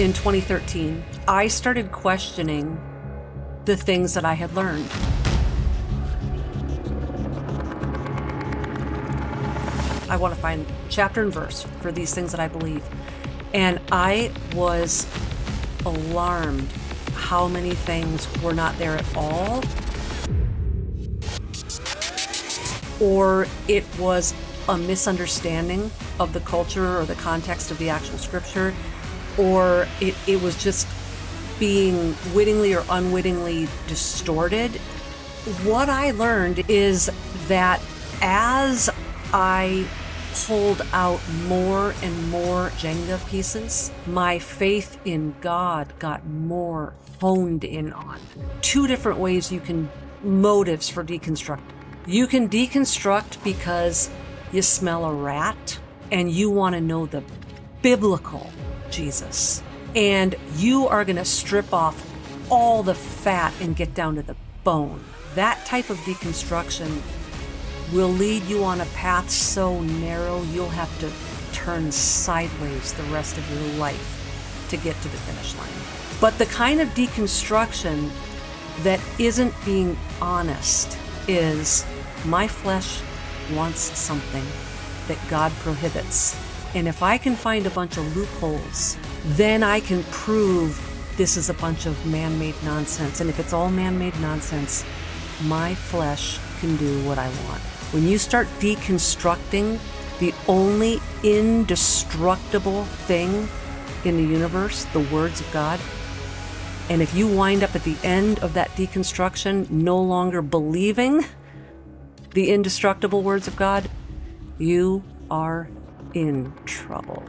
in 2013, I started questioning the things that I had learned. I want to find chapter and verse for these things that I believe. And I was alarmed how many things were not there at all, or it was a misunderstanding of the culture or the context of the actual scripture, or it was just being wittingly or unwittingly distorted. What I learned is that as I pulled out more and more Jenga pieces, my faith in God got more honed in on. Two different ways you can, motives for deconstructing. You can deconstruct because you smell a rat and you want to know the biblical Jesus. And you are going to strip off all the fat and get down to the bone. That type of deconstruction will lead you on a path so narrow you'll have to turn sideways the rest of your life to get to the finish line. But the kind of deconstruction that isn't being honest is, my flesh wants something that God prohibits. And if I can find a bunch of loopholes, then I can prove this is a bunch of man-made nonsense. And if it's all man-made nonsense, my flesh can do what I want. When you start deconstructing the only indestructible thing in the universe, the words of God, and if you wind up at the end of that deconstruction no longer believing the indestructible words of God, you are in trouble.